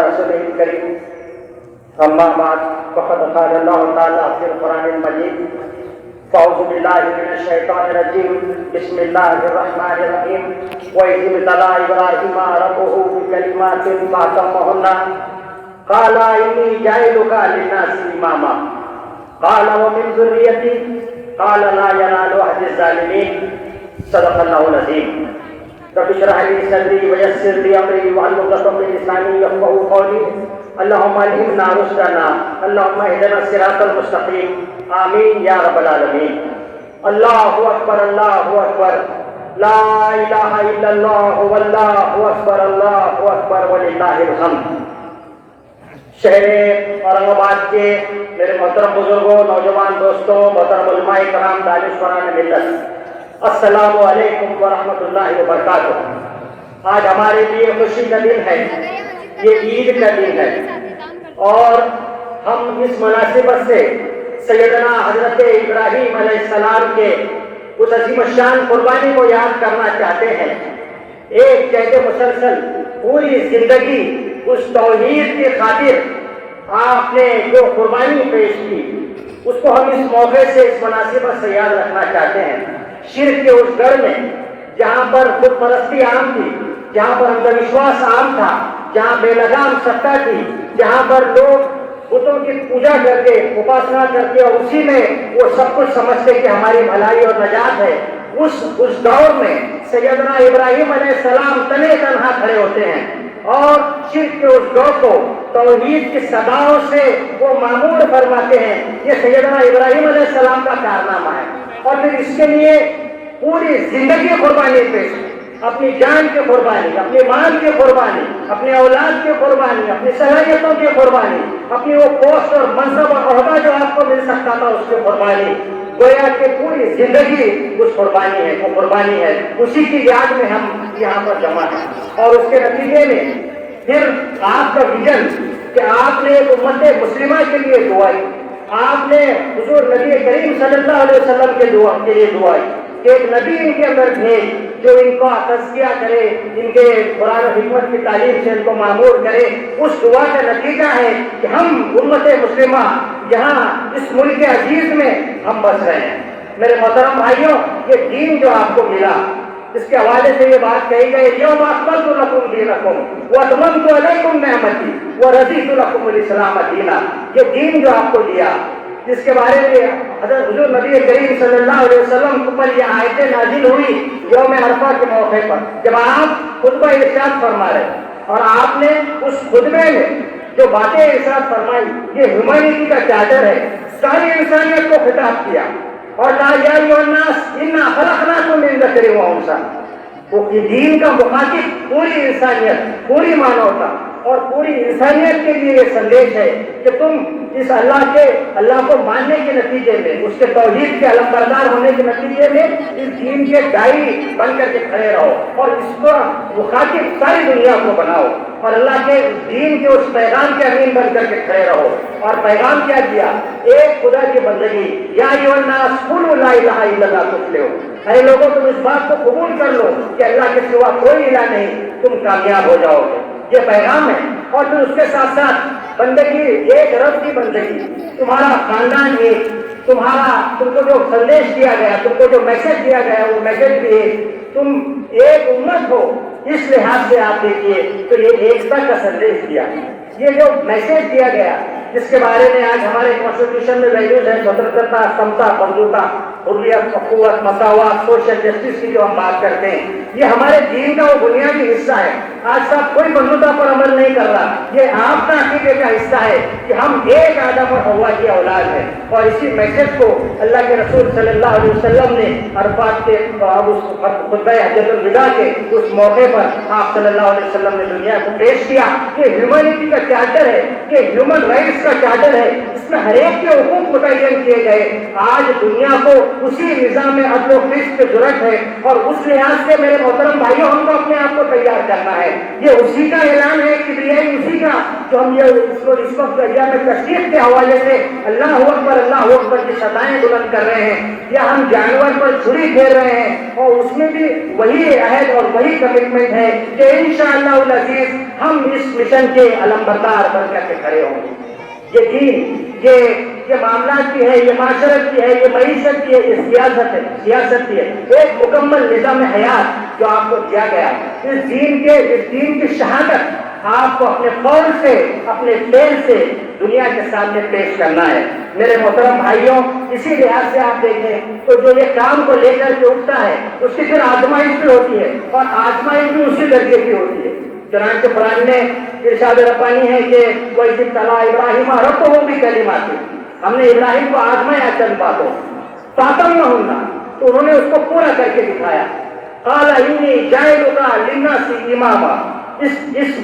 رسوله الكريم أما بعد فقد قال الله تعالى في القرآن المجيد فأعوذ بالله من الشيطان الرجيم بسم الله الرحمن الرحيم وإذ ابتلى إبراهيم ربه بكلمات فأتمهن قال إني جاعلك للناس إماما قال ومن ذريتي قال لا ينال عهد الظالمين صدق الله العظيم رب اشرح لي صدري ويسر لي امري واحلل عقدة من لساني يفقهوا قولي اللهم الهمنا رشدنا اللهم اهدنا الصراط المستقيم آمین یا رب العالمین. اللہ اکبر لا الہ الا اللہ واللہ اکبر وللہ الحمد. شہر اورنگ آباد کے میرے محترم بزرگوں، نوجوان دوستوں، محترم علماء کرام، دانشوران ملت، السلام علیکم ورحمۃ اللہ وبرکاتہ. آج ہمارے لیے خوشی کا دن ہے، یہ عید کا دن ہے، اور ہم اس مناسبت سے سیدنا حضرت ابراہیم علیہ السلام کے اس عظیم الشان قربانی کو یاد کرنا چاہتے ہیں. ایک جہد مسلسل پوری زندگی اس توحید کی خاطر آپ نے جو قربانی پیش کی، اس کو ہم اس موقع سے، اس مناسبت سے یاد رکھنا چاہتے ہیں. شرک کے اس گڑھ میں جہاں پر خود پرستی عام تھی، جہاں پر اندھ وشواس عام تھا، جہاں بے لگام ستا تھی، جہاں پر لوگ بتوں کی پوجا کر کے، اپاسنا کر کے، اور اسی میں وہ سب کچھ سمجھتے کہ ہماری بھلائی اور نجات ہے، اس دور میں سیدنا ابراہیم علیہ السلام تنے تنہا کھڑے ہوتے ہیں اور شرک کے اس دور کو توحید کی صداؤں سے وہ معمور فرماتے ہیں. یہ سیدنا ابراہیم علیہ السلام کا کارنامہ ہے. اور پھر اس کے لیے پوری زندگی قربانی پیش، اپنی جان کی قربانی، اپنی مال کی قربانی، اپنی اولاد کی قربانی، اپنی صلاحیتوں کی قربانی، اپنی وہ پوسٹ اور منصب اور عہدہ جو آپ کو مل سکتا تھا اس کی قربانی. گویا کہ پوری زندگی اس قربانی ہے، وہ قربانی ہے. اسی کی یاد میں ہم یہاں پر جمع ہیں. اور اس کے نتیجے میں پھر آپ کا ویژن کہ آپ نے ایک امت مسلمہ کے لیے دعائی، آپ نے حضور نبی کریم صلی اللہ علیہ وسلم کے لیے دعائی کہ ایک نبی ان کے اندر بھیج جو ان کو تزکیہ کرے، ان کے قرآن و حکمت کی تعلیم سے ان کو معمور کرے. اس دعا کا نتیجہ ہے کہ ہم امت مسلمہ یہاں اس ملک عزیز میں ہم بس رہے ہیں. میرے محترم بھائیوں، یہ دین جو آپ کو ملا، اس کے حوالے سے یہ بات کہی گئی یوم اکملت لکم دینکم واتممت علیکم نعمتی ورضیت لکم الاسلام دینا. یہ دین جو آپ کو دیا، جس کے بارے میں حضرت حضور نبی کریم صلی اللہ علیہ وسلم پر یہ آیتیں نازل ہوئی یوم عرفہ کے موقع پر، جب آپ خطبہ ارشاد فرما رہے اور آپ نے اس خطبے میں جو باتیں ارشاد فرمائی، یہ ہیومینٹی کا چارٹر ہے، ساری انسانیت کو خطاب کیا. اور لا یا ایھا الناس انا خلقناکم من ذکر و انثی، وہ دین کا مخاطب پوری انسانیت، پوری مانوتا اور پوری انسانیت کے لیے یہ سندیش ہے کہ تم اس اللہ کو ماننے کے نتیجے میں، اس کے توحید کے علمبردار ہونے کے نتیجے میں اس دین کے داعی بن کر کے کھڑے رہو اور اس کو مخاطب ساری دنیا کو بناؤ اور اللہ کے دین کے اس پیغام کے امین بن کر کے کھڑے رہو. اور پیغام کیا دیا؟ ایک خدا کی بندگی، یا ایھا الناس قولوا لا الہ الا اللہ تفلحوا. اے لوگوں، تم اس بات کو قبول کر لو کہ اللہ کے سوا کوئی الہ نہیں، تم کامیاب ہو جاؤ گے. یہ پیغام ہے. اور پھر اس کے ساتھ ساتھ بندگی، ایک رب کی بندگی، تمہارا خاندان ایک، تم کو جو سندیش دیا گیا، تم کو جو میسج دیا گیا وہ میسج بھی ایک، تم ایک امت ہو. اس لحاظ سے آپ دیکھیے تو یہ ایکتا کا سندیش دیا. یہ جو میسج دیا گیا، جس کے بارے میں آج ہمارے کانسٹیٹیوشن میں ویلیوز ہیں، سوتنترتا، سمتا، بندھوتا، حریت، اخوت، مساوات، سوشل جسٹس کی جو ہم بات کرتے ہیں، یہ ہمارے دین کا وہ بنیادی حصہ ہے. آج صاحب کوئی بندھوتا پر عمل نہیں کر رہا. یہ آپ کا عقیدے کا حصہ ہے کہ ہم ایک آدم اور حوا کی اولاد ہیں. اور اسی میسج کو اللہ کے رسول صلی اللہ علیہ وسلم نے عرفات کے خطبہ حجۃ الوداع کے اس موقع پر آپ صلی اللہ علیہ وسلم نے دنیا کو پیش کیا کہ ہیومینٹی کا چارٹر ہے، کہ ہیومن رائٹس کا چارٹر ہے، اس میں ہر ایک کے حقوق متعین کیے گئے. آج دنیا کو اسی نظام میں عدل و قسط کی ضرورت ہے اور اس لحاظ سے میرے محترم بھائیوں، ہم کو اپنے آپ کو تیار کرنا ہے. یہ اسی کا اعلان ہے، کبریائی اسی کا جو ہم یہ اس وقت ایام تشریق کے حوالے سے اللہ اکبر کی صدائیں بلند کر رہے ہیں، یا ہم جانور پر چھری پھیر رہے ہیں، اور اس میں بھی وہی عہد اور وہی کمٹمنٹ ہے کہ انشاءاللہ العزیز ہم اس مشن کے علمبردار بن کر کے کھڑے ہوں گے۔ یہ دین، یہ معاملات کی ہے، یہ معاشرت کی ہے، یہ معیشت کی ہے، یہ سیاست کی ہے، ایک مکمل نظام حیات جو آپ کو دیا گیا۔ اس دین کی شہادت آپ کو اپنے قول سے، اپنے فعل سے دنیا کے سامنے پیش کرنا ہے۔ میرے محترم بھائیوں، اسی لحاظ سے آپ دیکھیں تو جو یہ کام کو لے کر کے اٹھتا ہے اس کی پھر آزمائش بھی ہوتی ہے، اور آزمائش بھی اسی درجے کی ہوتی ہے۔ چنانچہ قرآن میں ارشاد ربانی ہے کہ وَإِذِ ابْتَلَىٰ إِبْرَاهِيمَ رَبُّهُ بِكَلِمَاتٍ، ہم نے ابراہیم کو آزمایا چند باتوں، فَأَتَمَّهُنَّ، تو انہوں نے اس کو پورا کر کے دکھایا۔ قَالَ إِنِّي جَاعِلُكَ لِلنَّاسِ إِمَامًا، اس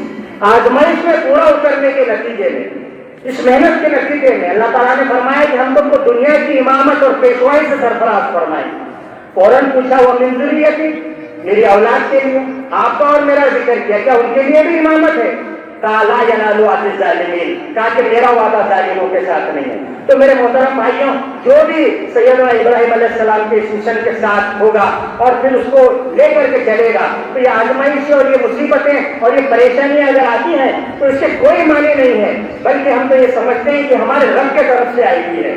آزمائش میں پورا اترنے کے نتیجے میں، اس محنت کے نتیجے میں اللہ تعالیٰ نے فرمایا کہ ہم تم کو دنیا کی امامت اور پیشوائی سے سرفراز فرمائیں۔ فوراً پوچھا وَمِن ذُرِّيَّتِي، میری اولاد کے لیے، آپ کا اور میرا ذکر کیا، کیا ان کے لیے بھی امامت ہے؟ کہا لا ینال عہد الظالمین، کہا کہ میرا وعدہ ظالموں کے ساتھ نہیں ہے۔ تو میرے محترم بھائیوں، جو بھی سیدنا ابراہیم علیہ السلام کے اس مشن کے ساتھ ہوگا اور پھر اس کو لے کر کے چلے گا، تو یہ آزمائشیں اور یہ مصیبتیں اور یہ پریشانیاں اگر آتی ہیں تو اس سے کوئی معنی نہیں ہے، بلکہ ہم تو یہ سمجھتے ہیں کہ ہمارے رب کے طرف سے آئی ہوئی ہے۔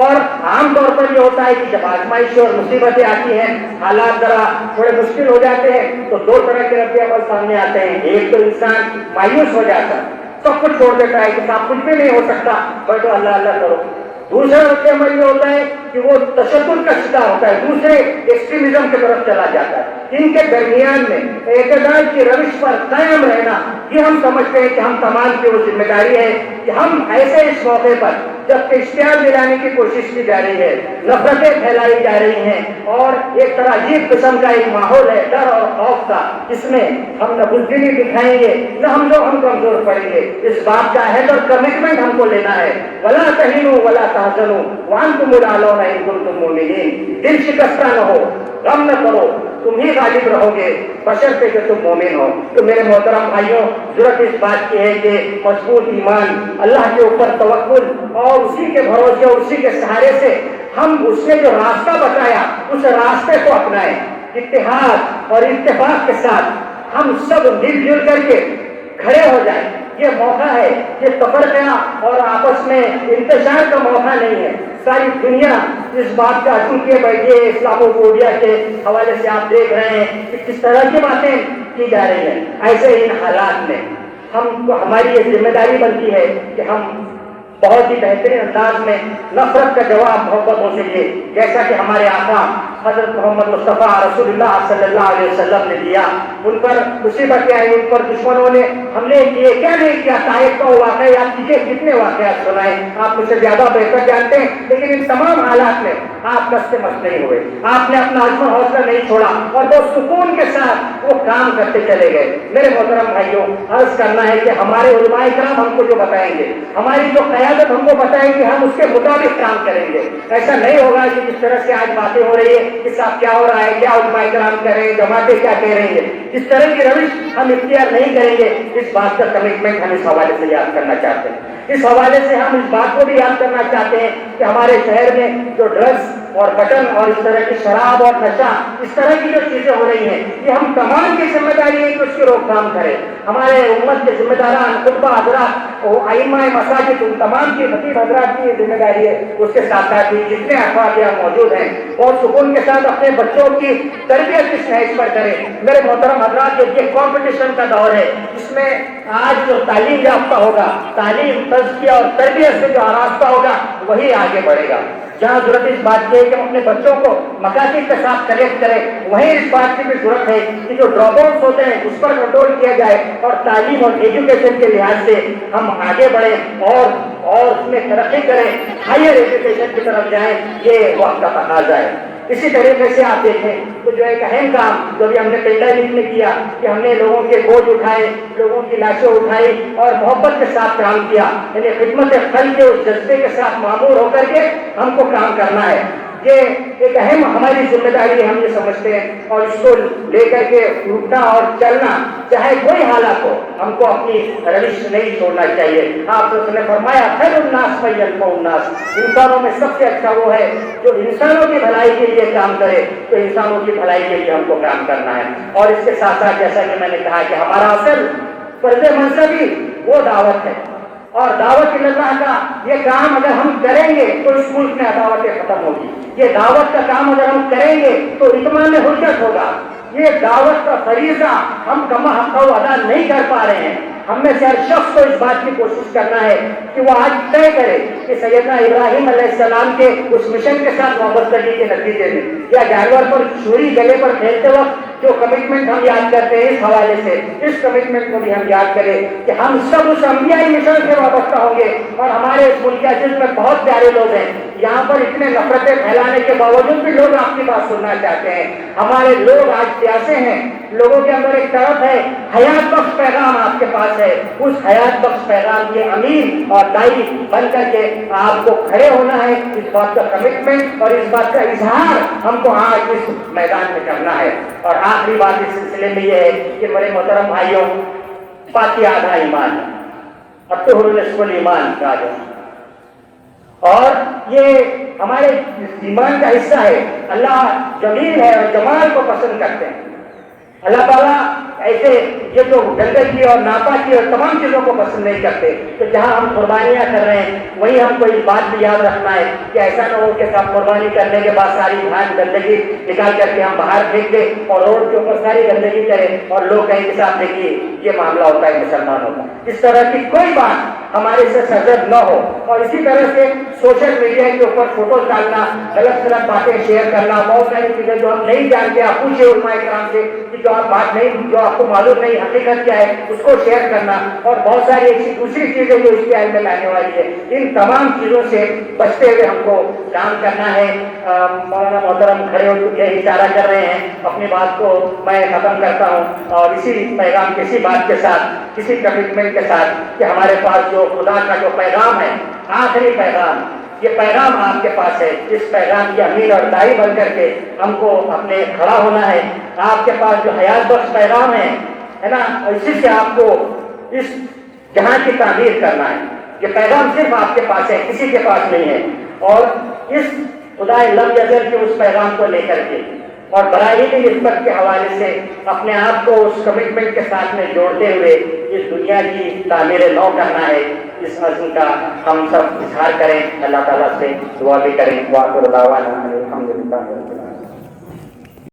اور عام طور پر یہ ہوتا ہے کہ جب آزمائشیں اور مصیبتیں آتی ہیں، حالات ذرا تھوڑے مشکل ہو جاتے ہیں، تو دو طرح کے رد عمل سامنے آتے ہیں۔ ایک تو انسان مایوس ہو جاتا ہے، سب کچھ چھوڑ دیتا ہے کہ صاحب کچھ بھی نہیں ہو سکتا، بیٹھو اللہ اللہ کرو۔ دوسرا رد عمل یہ ہوتا ہے کہ وہ تشدد کا شکار ہوتا ہے، دوسرے ایکسٹریمزم کی طرف چلا جاتا ہے۔ ان کے درمیان میں اعتدال کی روش پر قائم رہنا، یہ ہم سمجھتے ہیں کہ ہم تمام کی وہ ذمہ داری ہے کہ ہم ایسے اس موقع پر جب کہ اشتعال دلانے کی کوشش کی جا رہی ہے، نفرتیں پھیلائی جا رہی ہیں، اور ایک طرح عجیب قسم کا ایک ماحول ہے ڈر اور خوف کا، اس میں ہم نہ بزدلی دکھائیں گے، نہ ہم کمزور پڑیں گے۔ اس بات کا عہد اور کمٹمنٹ ہم کو لینا ہے، وَلَا تَهِنُوا وَلَا تَحْزَنُوا وَأَنْتُمُ الْأَعْلَوْنَ إِن كُنتُم مُؤْمِنِينَ، دل شکستہ نہ ہو، غم نہ کرو، تم ہی غالب رہو گے بشرطے کہ تم مومن ہو۔ تو میرے محترم بھائیوں، ضرورت اس بات کی ہے کہ مضبوط ایمان، اللہ کے اوپر توکل، اور اسی کے بھروسے اور اسی کے سہارے سے ہم اس نے جو راستہ بتایا اس راستے کو اپنائیں، اتحاد اور اتفاق کے ساتھ ہم سب مل جل کر کے کھڑے ہو جائیں۔ یہ موقع ہے، یہ تفرقہ اور آپس میں انتشار کا موقع نہیں ہے۔ ساری دنیا اس بات کا چونکہ بیٹھے اسلامو فوبیا کے حوالے سے آپ دیکھ رہے ہیں کہ کس طرح کی باتیں کی جا رہی ہیں۔ ایسے ان حالات میں ہم کو ہماری یہ ذمہ داری بنتی ہے کہ ہم بہت ہی بہترین انداز میں نفرت کا جواب محبتوں سے دیں، جیسا کہ ہمارے آقا حضرت محمد مصطفیٰ رسول اللہ صلی اللہ علیہ وسلم نے دیا۔ ان پر مصیبتیں آئی، ان پر دشمنوں نے حملے کیے، کیا نہیں کیا، طائف کا واقعہ آپ کیجیے، کتنے واقعات سنائے، آپ مجھ سے زیادہ بہتر جانتے ہیں، لیکن ان تمام حالات میں آپ دست مست نہیں ہوئے، آپ نے اپنا عزم و حوصلہ نہیں چھوڑا، اور وہ سکون کے ساتھ وہ کام کرتے چلے گئے۔ میرے محترم بھائیوں، عرض کرنا ہے کہ ہمارے علماء کرام ہم کو جو بتائیں گے، ہماری جو قیادت ہم کو بتائیں گے، ہم اس کے مطابق کام کریں گے۔ ایسا نہیں ہوگا کہ جس طرح سے آج باتیں ہو رہی ہے کہ صاحب کیا ہو رہا ہے، کیا علماء کرام کر رہے ہیں، جماعتیں کیا کہہ رہی ہیں، اس طرح کی روش ہم اختیار نہیں کریں گے۔ اس بات کا کمٹمنٹ ہم اس حوالے سے یاد کرنا چاہتے ہیں۔ اس حوالے سے ہم اس بات کو بھی یاد کرنا چاہتے ہیں کہ ہمارے شہر میں جو ڈرگس اور بٹن اور اس طرح کی شراب اور نشہ، اس طرح کی جو چیزیں ہو رہی ہیں، یہ ہم تمام کی ذمہ داری ہے کہ اس کی روک تھام کریں۔ ہمارے امت کے ذمہ داران، خطبہ حضرات، ائمہ مساجد، ان تمام کی خطیب حضرات کی ذمہ داری ہے۔ اس کے ساتھ ساتھ ہی جتنے افراد یہاں موجود ہیں اور سکون کے ساتھ اپنے بچوں کی تربیت اس نہج پر کریں۔ میرے محترم حضرات، یہ کمپٹیشن کا دور ہے، اس میں آج جو تعلیم یافتہ ہوگا، تعلیم، تزکیہ اور تربیت سے جو آراستہ ہوگا، وہی آگے بڑھے گا۔ جہاں ضرورت اس بات کی ہے کہ ہم اپنے بچوں کو مکاتب کے ساتھ کنیکٹ کریں، وہیں اس بات کی بھی ضرورت ہے کہ جو ڈراپ آؤٹس ہوتے ہیں اس پر کنٹرول کیا جائے، اور تعلیم اور ایجوکیشن کے لحاظ سے ہم آگے بڑھیں اور اس میں ترقی کریں، ہائر ایجوکیشن کی طرف جائیں۔ یہ وقت کا تقاضا ہے۔ اسی طریقے سے آپ دیکھیں تو جو ایک اہم کام جو بھی ہم نے پینڈیمک میں کیا کہ ہم نے لوگوں کے بوجھ اٹھائے، لوگوں کی لاشیں اٹھائی اور محبت کے ساتھ کام کیا، یعنی خدمت خلق کے اس جذبے کے ساتھ معمور ہو کر کے ہم کو کام کرنا ہے۔ یہ ایک اہم ہماری ذمہ داری ہم یہ سمجھتے ہیں، اور اس کو لے کر کے اٹھنا اور چلنا، چاہے کوئی حالات ہو، ہم کو اپنی روش نہیں چھوڑنا چاہیے۔ آپ نے فرمایا خیر الناس من ينفع الناس، انسانوں میں سب سے اچھا وہ ہے جو انسانوں کی بھلائی کے لیے کام کرے، تو انسانوں کی بھلائی کے لیے ہم کو کام کرنا ہے۔ اور اس کے ساتھ ساتھ جیسا کہ میں نے کہا کہ ہمارا اصل فرض منصبی وہ دعوت ہے، اور دعوت اللہ کا یہ کام اگر ہم کریں گے تو اس ملک میں عداوتیں ختم ہوگی۔ یہ دعوت کا کام اگر ہم کریں گے تو اتمام حجت ہوگا۔ یہ دعوت کا فریضہ ہم کما حق ادا نہیں کر پا رہے ہیں۔ ہم میں سے ہر شخص کو اس بات کی کوشش کرنا ہے کہ وہ آج طے کرے کہ سیدنا ابراہیم علیہ السلام کے اس مشن کے ساتھ وابستگی کے نتیجے میں، یا جانور پر چھری گلے پر پھیرتے وقت جو کمٹمنٹ ہم یاد کرتے ہیں، اس حوالے سے اس کمٹمنٹ کو بھی ہم یاد کریں کہ ہم سب اس انبیائی مشن سے وابستہ ہوں گے۔ اور ہمارے اس ملک جس میں بہت پیارے لوگ ہیں، یہاں پر اتنے نفرتیں پھیلانے کے باوجود بھی لوگ آپ کی بات سننا چاہتے ہیں۔ ہمارے لوگ آج پیاسے ہیں، لوگوں کے اندر ایک طرف ہے حیات بخش پیغام آپ کے پاس ہے، اس حیات بخش پیغام کے امین اور دائی بن کر کے آپ کو کھڑے ہونا ہے۔ اس بات کا کمٹمنٹ اور اس بات کا اظہار ہم کو آج اس میدان میں کرنا ہے۔ اور آخری بات اس سلسلے میں یہ ہے کہ میرے محترم بھائیوں، پاکی آدھا ایمان، اب تو نصف الایمان کہا جائے، اور یہ ہمارے ایمان کا حصہ ہے۔ اللہ جمیل ہے اور جمال کو پسند کرتے ہیں۔ اللہ تعالیٰ ایسے یہ جو گندگی اور ناپاکی اور تمام چیزوں کو پسند نہیں کرتے۔ تو جہاں ہم قربانیاں کر رہے ہیں وہیں ہم کو اس بات بھی یاد رکھنا ہے کہ ایسا نہ ہو کہ ہم قربانی کرنے کے بعد ساری گندگی نکال کر کے ہم باہر پھینک دیں اور روڈ کے اوپر ساری گندگی کریں اور لوگ کہیں کے ساتھ دیکھیے یہ معاملہ ہوتا ہے مسلمانوں کا۔ اس طرح کی کوئی بات ہمارے سے سرزد نہ ہو۔ اور اسی طرح سے سوشل میڈیا کے اوپر فوٹوز ڈالنا، غلط غلط باتیں شیئر کرنا، بہت ساری چیزیں جو ہم نہیں جانتے، آپ پوچھے علماء کرام سے کہ جو آپ بات نہیں، جو آپ کو معلوم نہیں حقیقت کیا ہے، اس کو شیئر کرنا، اور بہت ساری ایسی دوسری چیزیں جو اس کے علم میں لانے والی ہے، ان تمام چیزوں سے بچتے ہوئے ہم کو کام کرنا ہے۔ مولانا محترم کھڑے ہو چکے ہیں، اشارہ کر رہے ہیں، اپنی بات کو میں ختم کرتا ہوں اور اسی پیغام کسی بات کے ساتھ، کسی کمٹمنٹ کے ساتھ کہ ہمارے پاس جو خدا کا جو پیغام ہے، آخری پیغام، یہ پیغام آپ کے پاس ہے۔ اس پیغام کی امین اور دائی بن کر کے ہم کو اپنے کھڑا ہونا ہے۔ آپ کے پاس جو حیات بخش پیغام ہے نا، اسی سے آپ کو اس جہاں کی تعمیر کرنا ہے۔ یہ پیغام صرف آپ کے پاس ہے، کسی کے پاس نہیں ہے۔ اور اس خدا لم یزل کے اس پیغام کو لے کر کے اور برائی کی نسبت کے حوالے سے اپنے آپ کو اس کمٹمنٹ کے ساتھ میں جوڑتے ہوئے اس دنیا کی تعمیر نو کرنا ہے۔ اس عزم کا ہم سب اظہار کریں، اللہ تعالیٰ سے دعا بھی کریں۔ وآخر دعوانا الحمدللہ۔